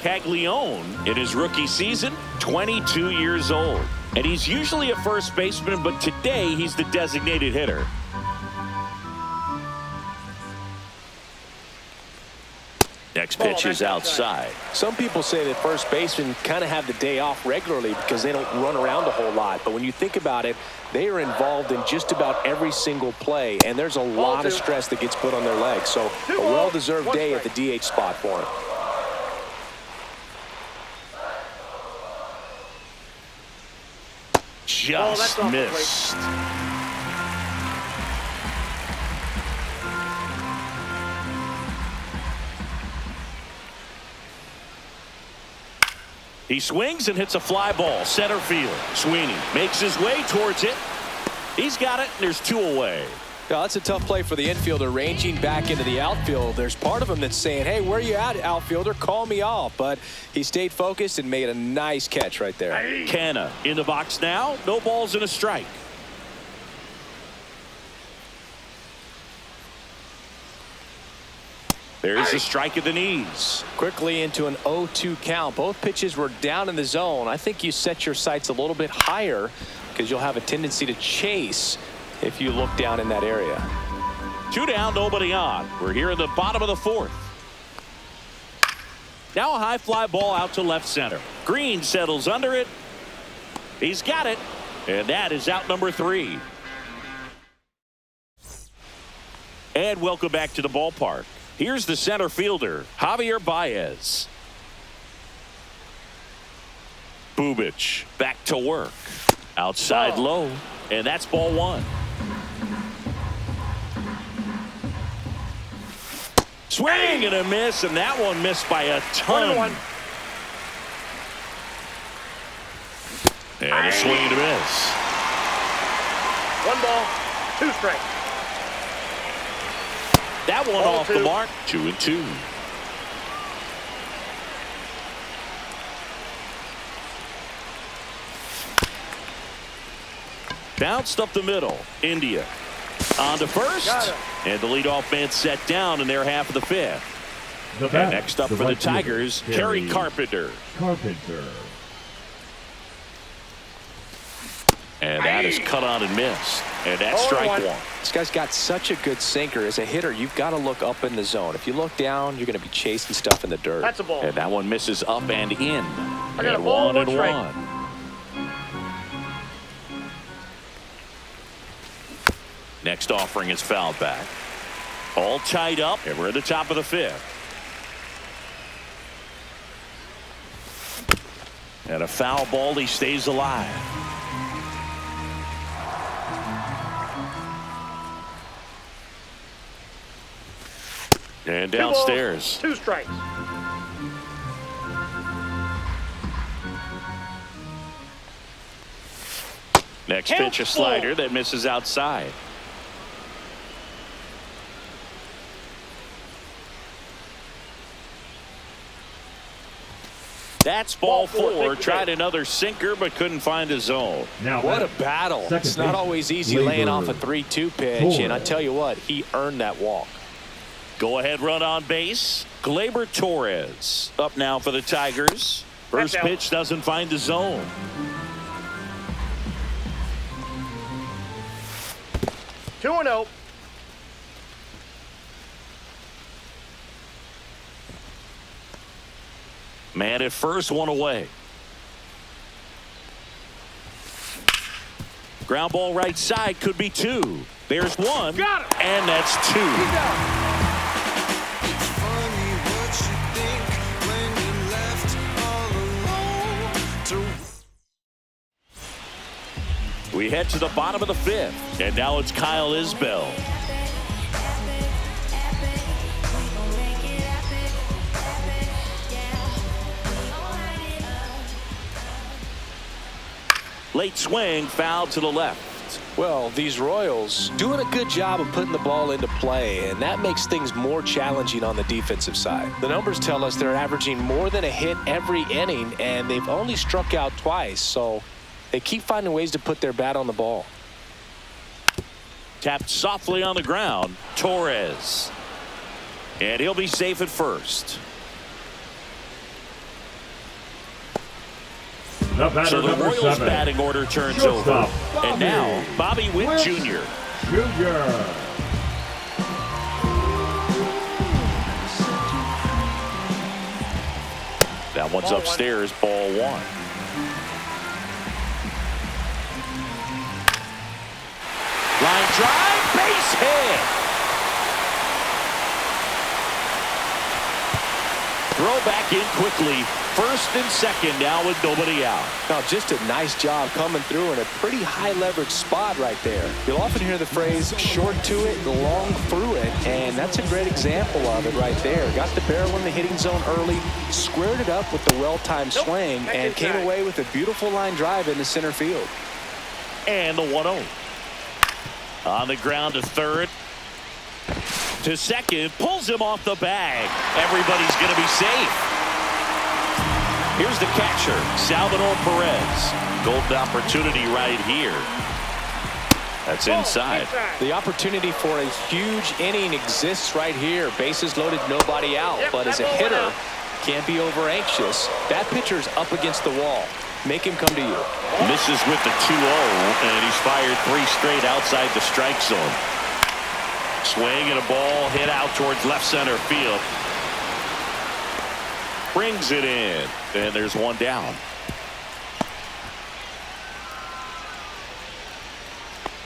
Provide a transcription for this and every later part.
Caglione in his rookie season, 22 years old. And he's usually a first baseman, but today he's the designated hitter. Next pitch is outside. Some people say that first basemen kind of have the day off regularly because they don't run around a whole lot. But when you think about it, they are involved in just about every single play, and there's a lot of stress that gets put on their legs. So a well-deserved day at the DH spot for him. Just missed. He swings and hits a fly ball center field. Sweeney makes his way towards it. He's got it, and there's 2 away. Yeah, that's a tough play for the infielder ranging back into the outfield. There's part of him that's saying, hey, where you at, outfielder? Call me off. But he stayed focused and made a nice catch right there. Canna in the box now. No balls and a strike. There's a strike at the knees. Quickly into an 0-2 count. Both pitches were down in the zone. I think you set your sights a little bit higher because you'll have a tendency to chase if you look down in that area. 2 down, nobody on. We're here in the bottom of the 4th. Now a high fly ball out to left center. Green settles under it. He's got it. And that is out number 3. And welcome back to the ballpark. Here's the center fielder, Javier Baez. Bubic back to work. Outside low, and that's ball 1. Swing and a miss, and that one missed by a ton. And a swing and a miss. 1 ball, 2 strikes. That one off the mark. 2-2. Bounced up the middle. India on to first. And the leadoff man set down in their half of the 5th. And next up for the Tigers, Kerry Carpenter. And that is cut on and missed. And that's strike 1. This guy's got such a good sinker. As a hitter, you've got to look up in the zone. If you look down, you're going to be chasing stuff in the dirt. That's a ball. And that one misses up and in. I got a ball, 1-1. Next offering is fouled back. All tied up, and we're at the top of the 5th. And a foul ball, he stays alive. And downstairs. 2 strikes. Next pitch, a slider that misses outside. That's ball 4. Tried another sinker, but couldn't find a zone. Now what a battle. It's not always easy laying off a 3-2 pitch, and I tell you what, he earned that walk. Go ahead run on base. Gleyber Torres up now for the Tigers. First pitch doesn't find the zone. Two and 0. Man at first, 1 away. Ground ball right side, could be 2. There's 1. Got it. And that's 2. We head to the bottom of the 5th, and now it's Kyle Isbell. Late swing, foul to the left. Well, these Royals doing a good job of putting the ball into play, and that makes things more challenging on the defensive side. The numbers tell us they're averaging more than a hit every inning, and they've only struck out twice, so they keep finding ways to put their bat on the ball. Tapped softly on the ground, Torres. And he'll be safe at first. So the Royals batting order turns over. And now, Bobby Witt Jr. That one's upstairs, ball one. Line drive, base hit. Throw back in quickly. First and second now with nobody out. Now just a nice job coming through in a pretty high leverage spot right there. You'll often hear the phrase short to it, long through it, and that's a great example of it right there. Got the barrel in the hitting zone early, squared it up with the well-timed swing, and came away with a beautiful line drive into center field. And the 1-0. On the ground to third. To second, pulls him off the bag. Everybody's going to be safe. Here's the catcher, Salvador Perez. Golden opportunity right here. That's inside. The opportunity for a huge inning exists right here. Bases loaded, nobody out. But as a hitter, can't be over anxious. That pitcher's up against the wall. Make him come to you. Misses with the 2-0, and he's fired 3 straight outside the strike zone. Swing and a ball hit out towards left center field. Brings it in, and there's one down.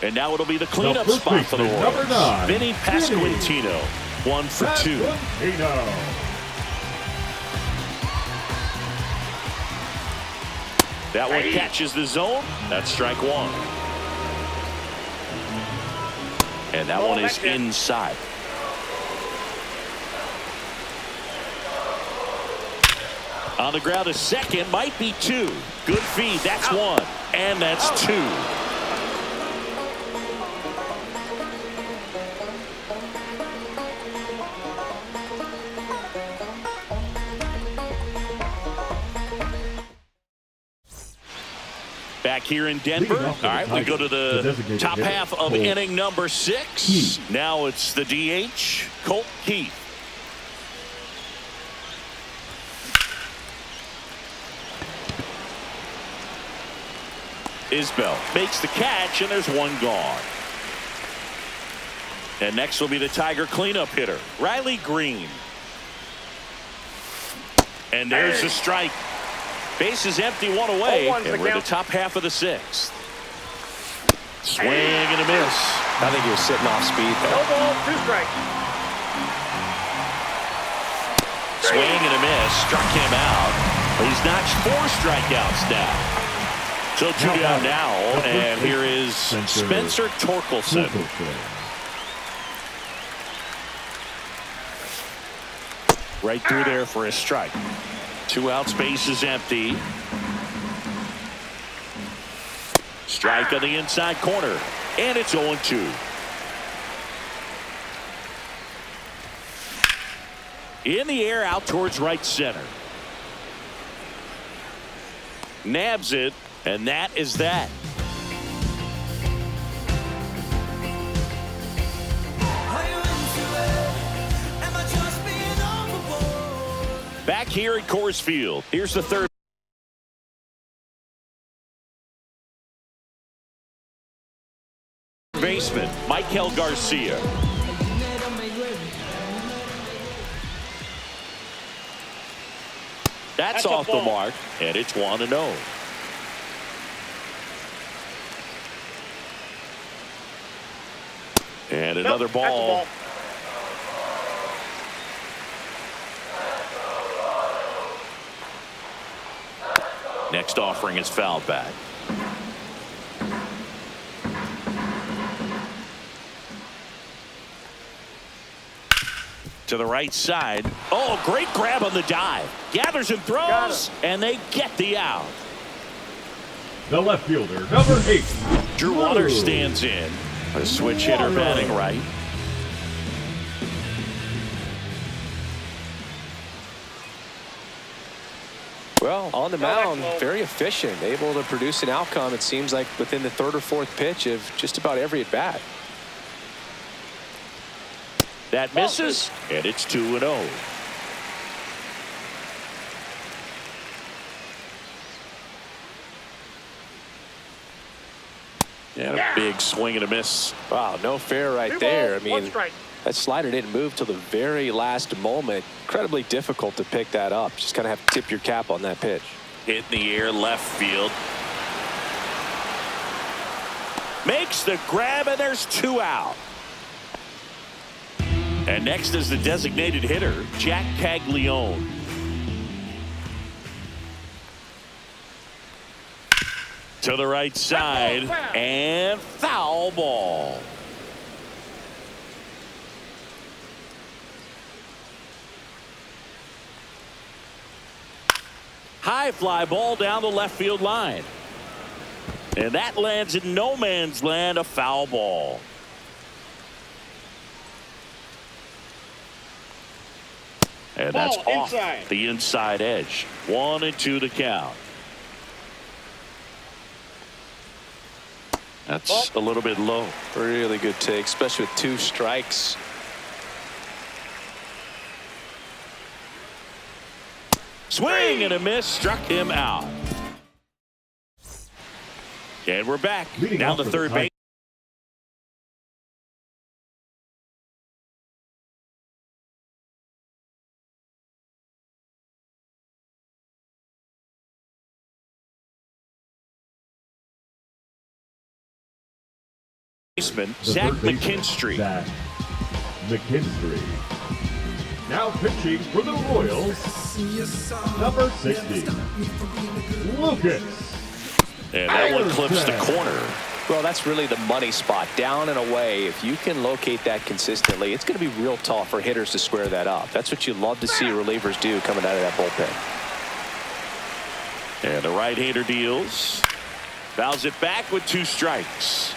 And now it'll be the cleanup spot for the Royals. Vinny Pasquantino, 1 for 2. That one catches the zone. That's strike 1. And that one is inside. On the ground, a second, might be 2. Good feed, that's 1. And that's 2. Back here in Denver. All right, we go to the top half of inning number 6. Now it's the DH, Colt Keith. Isbell makes the catch, and there's one gone. And next will be the Tiger cleanup hitter, Riley Green. And there's the strike. Base is empty, 1 away, and we're in the top half of the 6th. Swing and a miss. I think he was sitting off speed. No ball, 2 strikes. Swing and a miss, struck him out. He's notched 4 strikeouts now. So 2 down now, and here is Spencer Torkelson. Right through there for a strike. 2 outs, base is empty. Strike on the inside corner, and it's 0-2. In the air, out towards right center. Nabs it. And that is that. Back here at Coors Field, here's the third baseman, Michael Garcia. That's off the mark, and it's 1-0. And another ball. Next offering is fouled back. To the right side. Oh, great grab on the dive. Gathers and throws, and they get the out. The left fielder, number 8. Drew Waters stands in. A switch hitter batting right. Well, on the mound, very efficient, able to produce an outcome, it seems like, within the 3rd or 4th pitch of just about every at-bat. That misses, and it's 2-0. big swing and a miss. Wow, no fair right Two there. balls, I one mean, strike. that slider didn't move till the very last moment. Incredibly difficult to pick that up. Just kind of have to tip your cap on that pitch. Hit in the air, left field. Makes the grab, and there's 2 out. And next is the designated hitter, Jack Caglione. To the right side, and foul ball. High fly ball down the left field line. And that lands in no man's land, a foul ball. And that's off the inside edge. 1-2 to count. That's a little bit low. Really good take, especially with 2 strikes. Swing and a miss, struck him out. And we're back down to third base. Zach McKinstry. Zach McKinstry. Now pitching for the Royals, number 60, Lucas. And that one clips the corner. Well, that's really the money spot, down and away. If you can locate that consistently, it's going to be real tough for hitters to square that up. That's what you love to see relievers do coming out of that bullpen. And the right-hander deals. Fouls it back with 2 strikes.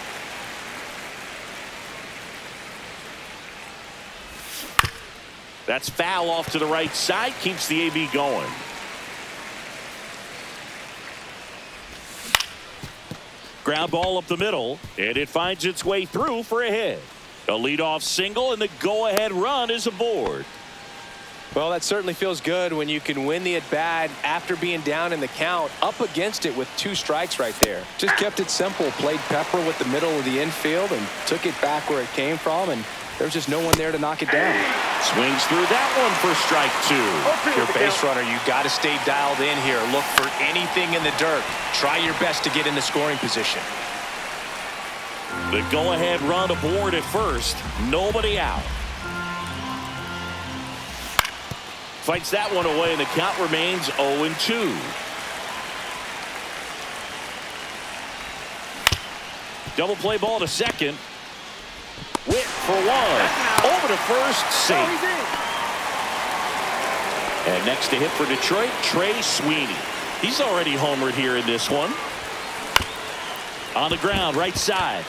That's foul off to the right side. Keeps the AB going. Ground ball up the middle, and it finds its way through for a hit. A leadoff single, and the go-ahead run is aboard. Well, that certainly feels good when you can win the at-bat after being down in the count, up against it with 2 strikes right there. Just kept it simple, played pepper with the middle of the infield, and took it back where it came from, and there's just no one there to knock it down. Swings through that one for strike 2. If you're a base runner, you got to stay dialed in here. Look for anything in the dirt. Try your best to get in the scoring position. The go-ahead run aboard at first. Nobody out. Fights that one away, and the count remains 0-2. Double play ball to second. Whip for 1. Over to first, safe. And next to hit for Detroit, Trey Sweeney. He's already homered here in this one. On the ground, right side.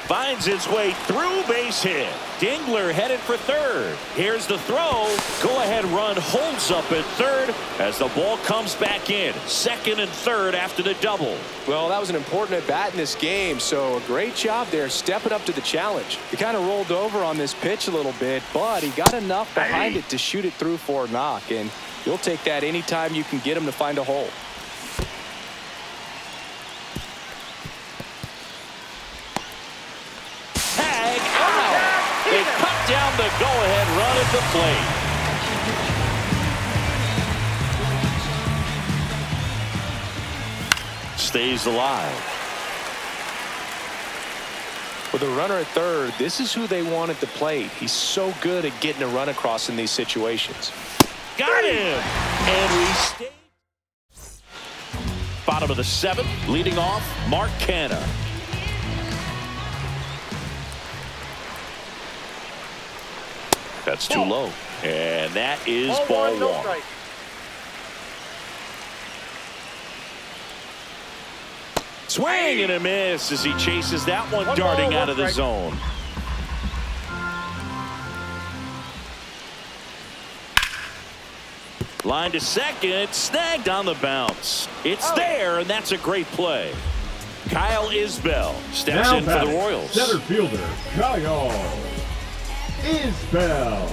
Finds its way through, base hit. Dingler headed for third. Here's the throw. Go-ahead run holds up at third as the ball comes back in. Second and third after the double. Well, that was an important at-bat in this game, so a great job there stepping up to the challenge. He kind of rolled over on this pitch a little bit, but he got enough behind it to shoot it through for a knock, and you'll take that anytime you can get him to find a hole. They cut down the go-ahead run at the plate. Stays alive. With a runner at third, this is who they want at the plate. He's so good at getting a run across in these situations. Got him! And we stay. Bottom of the 7th, leading off, Mark Canha. That's too low. And that is ball 1. No strike. Swing and a miss as he chases that one darting out of the zone. Line to second, snagged on the bounce. It's there, and that's a great play. Kyle Isbell steps in for the Royals. Center fielder Kyle Isbell.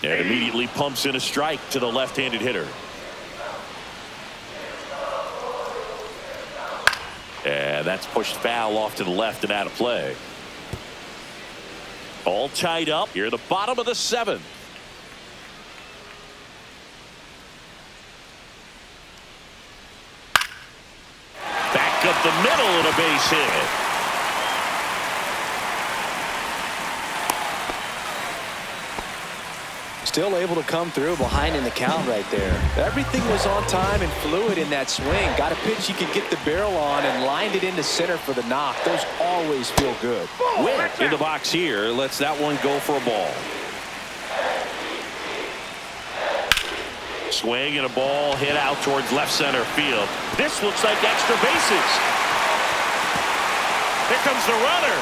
And immediately pumps in a strike to the left-handed hitter. And that's pushed foul off to the left and out of play. All tied up here at the bottom of the 7th. Back up the middle and a base hit. Still able to come through behind in the count right there. Everything was on time and fluid in that swing. Got a pitch you could get the barrel on and lined it into center for the knock. Those always feel good. Win in the box here. Lets that one go for a ball. Swing and a ball hit out towards left center field. This looks like extra bases. Here comes the runner.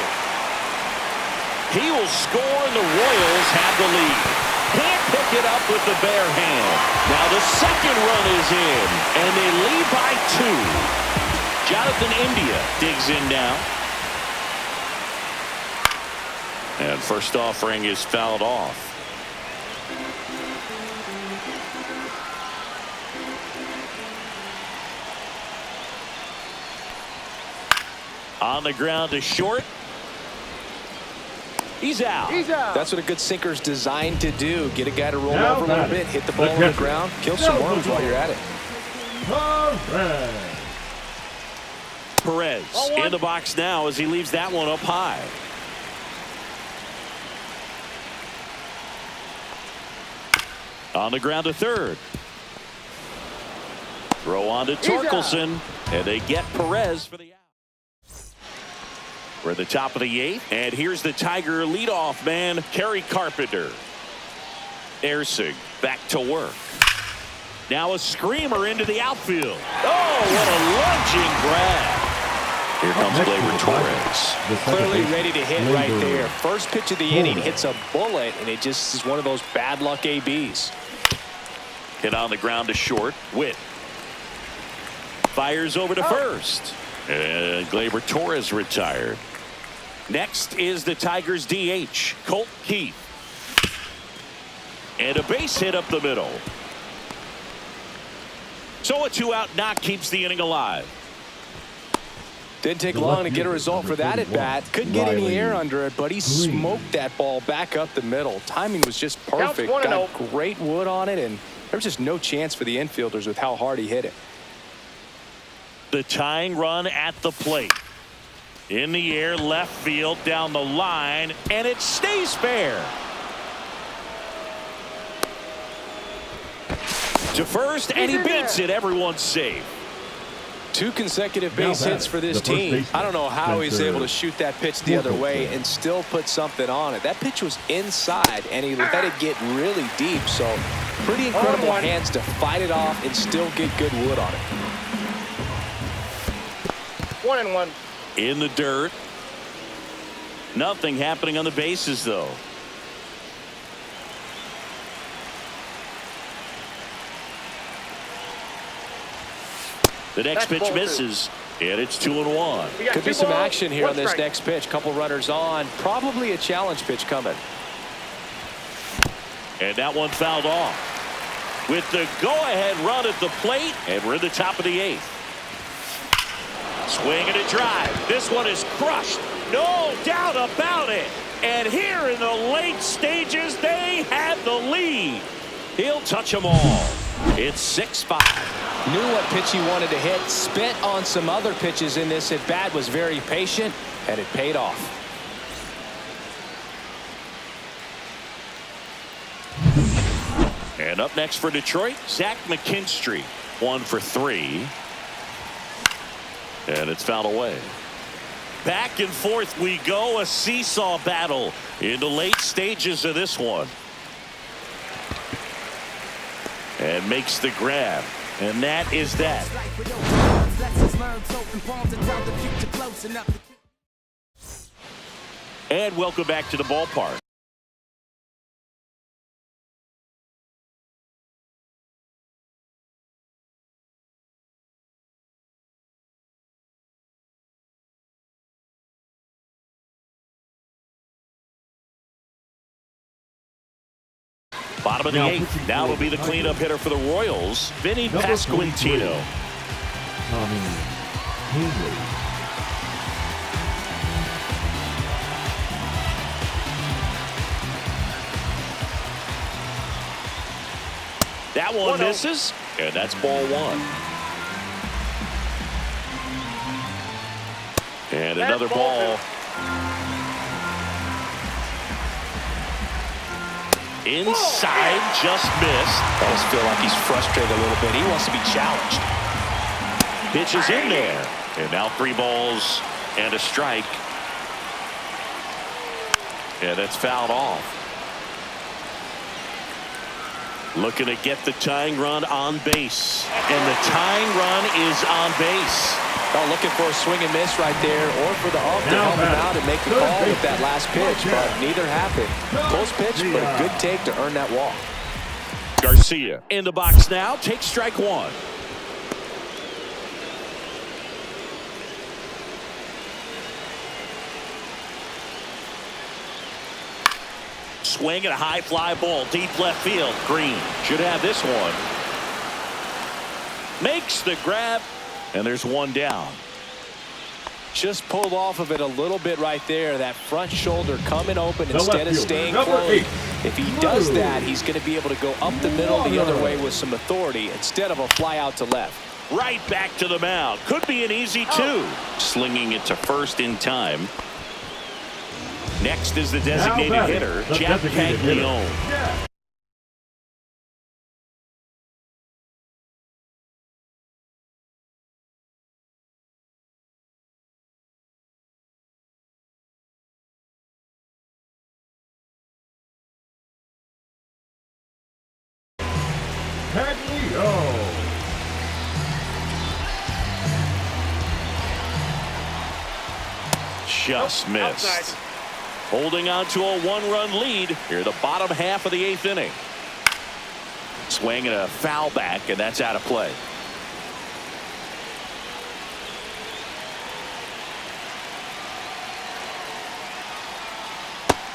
He will score and the Royals have the lead. Can't pick it up with the bare hand. Now the second run is in, and they lead by 2. Jonathan India digs in now. And first offering is fouled off. On the ground to short. He's out. That's what a good sinker's designed to do. Get a guy to roll over a little bit, hit the ball on the ground, kill some worms while you're at it. Perez in the box now as he leaves that one up high. On the ground to third. Throw on to Torkelson, and they get Perez for the out. We're at the top of the 8th, and here's the Tiger leadoff man, Kerry Carpenter. Ersig back to work. Now a screamer into the outfield. Oh, what a lunging grab. Here comes Gleyber Torres. Clearly ready to hit right there. First pitch of the inning hits a bullet, and it just is one of those bad luck ABs. Hit on the ground to short. Witt fires over to first. And Gleyber Torres retired. Next is the Tigers DH, Colt Keith. And a base hit up the middle. So a 2-out knock keeps the inning alive. Didn't take long to get a result for that at bat. Couldn't get any air under it, but he smoked that ball back up the middle. Timing was just perfect. Got great wood on it, and there was just no chance for the infielders with how hard he hit it. The tying run at the plate. In the air, left field, down the line, and it stays fair. To first, and he beats it. Everyone's safe. 2 consecutive base hits for this team. I don't know how he's able to shoot that pitch the other way and still put something on it. That pitch was inside, and he let it get really deep. So pretty incredible hands to fight it off and still get good wood on it. 1-1. In the dirt. Nothing happening on the bases, though. The next pitch misses, and it's 2-1. Could be some action here on this next pitch. Couple runners on. Probably a challenge pitch coming. And that one fouled off. With the go-ahead run at the plate, and we're at the top of the 8th. Swing and a drive. This one is crushed. No doubt about it. And here in the late stages, they had the lead. He'll touch them all. It's 6-5. Knew what pitch he wanted to hit. Spent on some other pitches in this at bat. Was very patient, and it paid off. And up next for Detroit, Zach McKinstry. 1 for 3. And it's fouled away. Back and forth we go. A seesaw battle in the late stages of this one. And makes the grab. And that is that. And welcome back to the ballpark. Bottom of the 8th. Now will be the cleanup hitter for the Royals, Vinny Pasquantino. one misses, and that's ball one. And another ball. Inside, just missed. I almost feel like he's frustrated a little bit. He wants to be challenged. Pitch is in there. And now 3 balls and a strike. And that's fouled off. Looking to get the tying run on base. And the tying run is on base. Oh, looking for a swing and miss right there, or for the ump to help him out and make the call with that last pitch, but neither happened. Close pitch, but a good take to earn that walk. Garcia in the box now, takes strike one. Swing and a high fly ball, deep left field. Green should have this one. Makes the grab, and there's one down. Just pulled off of it a little bit right there. That front shoulder coming open instead of staying closed. If he does that, he's going to be able to go up the middle the other way with some authority instead of a fly out to left. Right back to the mound. Could be an easy 2. Slinging it to first in time. Next is the designated hitter, Jack Caglione. Just missed. Outside. Holding on to a 1-run lead here, the bottom half of the 8th inning. Swing and a foul back, and that's out of play.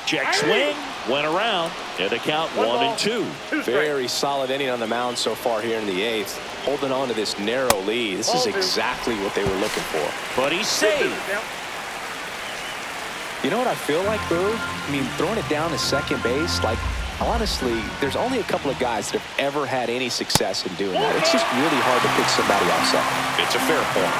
Check swing, went around, and the count 1-2. Very solid inning on the mound so far here in the 8th. Holding on to this narrow lead. This is exactly what they were looking for. But he's saved. You know what I feel like, Boo? I mean, throwing it down to second base, like, honestly, there's only a couple of guys that have ever had any success in doing that. It's just really hard to pick somebody outside. It's a fair point.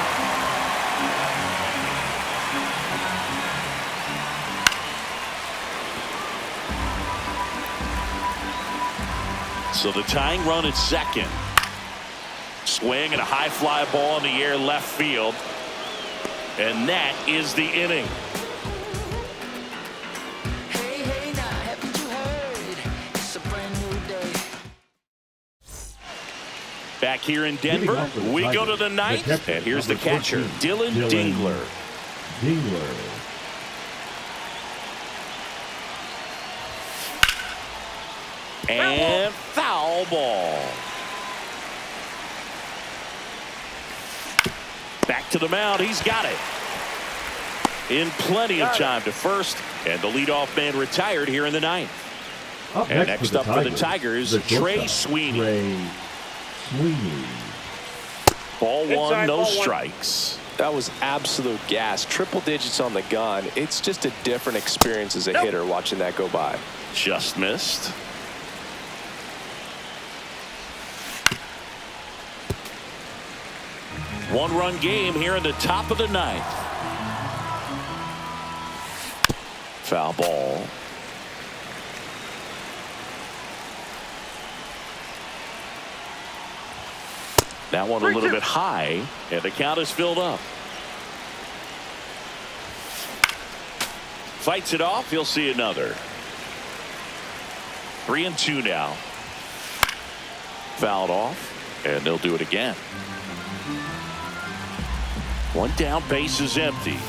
So the tying run at second. Swing and a high fly ball in the air left field. And that is the inning. Back here in Denver, we go to the 9th, and here's the catcher, Dylan Dingler. And foul ball. Back to the mound, he's got it. In plenty of time to first, and the leadoff man retired here in the 9th. And next up for the Tigers, Trey Sweeney. Ball one, no strikes. That was absolute gas. Triple digits on the gun. It's just a different experience as a hitter watching that go by. Just missed. One-run game here in the top of the 9th. Foul ball. That one a little bit high, and the count is filled up. Fights it off. He'll see another. 3-2 now. Fouled off, and they'll do it again. One down, base is empty.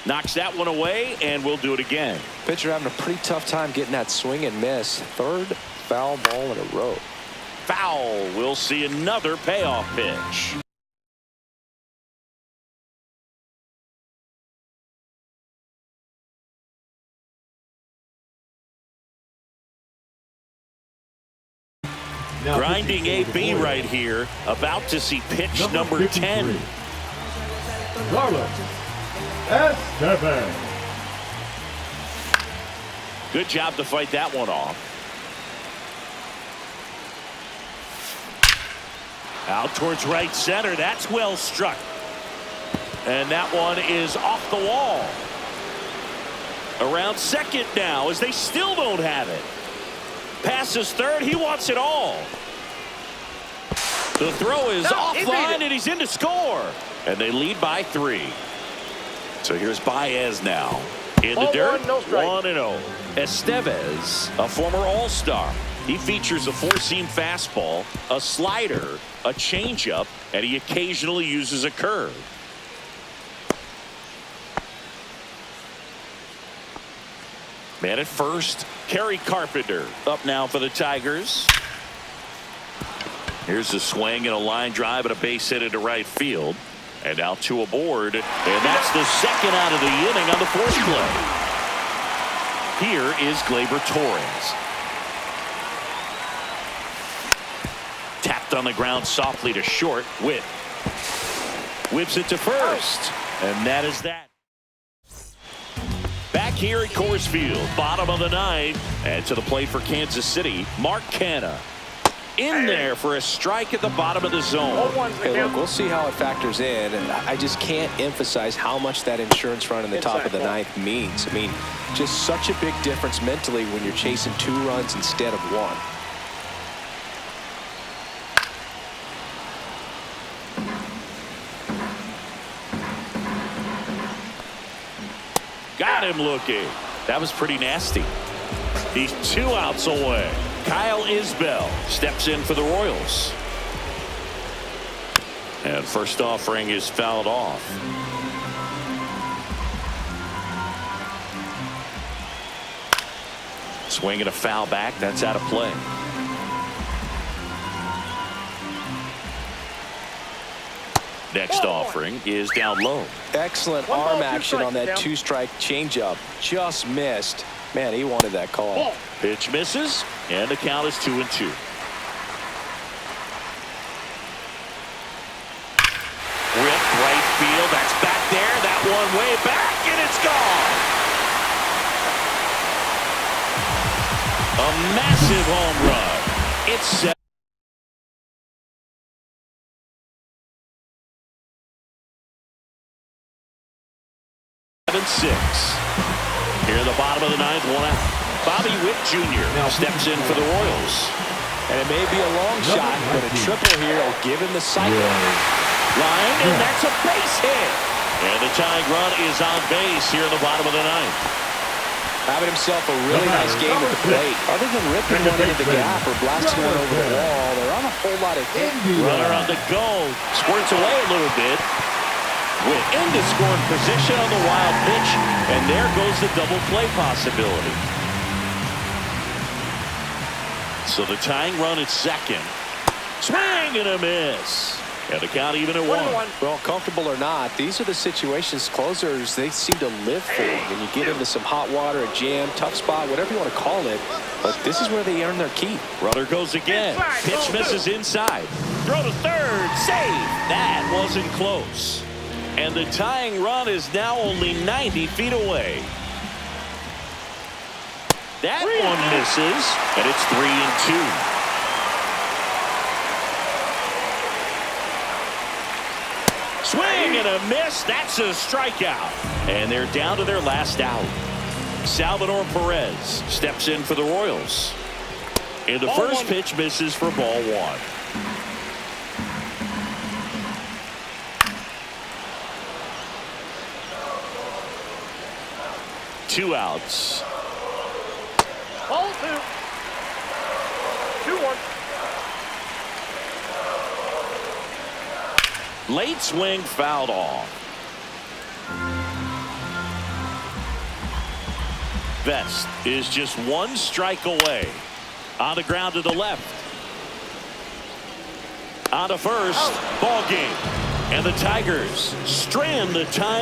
Knocks that one away, and we'll do it again. Pitcher having a pretty tough time getting that swing and miss. 3rd foul ball in a row. Foul. We'll see another payoff pitch. Grinding AB right here. About to see pitch number 10. Carlos Estevez. Good job to fight that one off. Out towards right center. That's well struck. And that one is off the wall. Around second now as they still don't have it. Passes third. He wants it all. The throw is offline and he's in to score. And they lead by 3. So here's Baez now. In the dirt, 1-0. Estevez, a former All-Star. He features a four-seam fastball, a slider, a changeup, and he occasionally uses a curve. Man at first, Kerry Carpenter up now for the Tigers. Here's a swing and a line drive and a base hit into right field. And now 2 aboard, and that's the second out of the inning on the 4th play. Here is Gleyber Torres. Tapped on the ground softly to short. Whip. Whips it to first. And that is that. Back here at Coors Field, bottom of the 9th. And to the plate for Kansas City, Mark Canha. In there for a strike at the bottom of the zone. Hey, look, we'll see how it factors in. And I just can't emphasize how much that insurance run in the top of the 9th means. I mean, just such a big difference mentally when you're chasing 2 runs instead of 1. Got him looking. That was pretty nasty. He's 2 outs away. Kyle Isbell steps in for the Royals. And first offering is fouled off. Swing and a foul back. That's out of play. Next offering is down low. Excellent arm action on that 2-strike changeup. Just missed. Man, he wanted that call. Pitch misses, and the count is 2-2. Rip right field. That's back there. That one way back, and it's gone. A massive home run. It's set. Here in the bottom of the 9th, 1 out. Bobby Witt Jr. steps in for the Royals. And it may be a long shot, but a triple here will give him the cycle. Line, and that's a base hit. And the tying run is on base here in the bottom of the 9th. Having himself a really nice game at the plate. Other than ripping one into the gap or blasting one over the wall, there aren't a whole lot of hit. Runner on the go. Squirts away a little bit. With into scoring position on the wild pitch, and there goes the double play possibility. So the tying run at second. Swing and a miss. And the count even at 1. Well, comfortable or not, these are the situations closers they seem to live for. When you get into some hot water, a jam, tough spot, whatever you want to call it, but this is where they earn their keep. Runner goes again. Pitch misses inside. Throw to third. Save. That wasn't close. And the tying run is now only 90 feet away. That one misses, and it's 3-2. Swing and a miss. That's a strikeout. And they're down to their last out. Salvador Perez steps in for the Royals. And the first pitch misses for ball 1. Two outs. Ball 2. 2-1. Late swing fouled off. Vest is just 1 strike away. On the ground to the left. On to first. Ball game. And the Tigers strand the tie.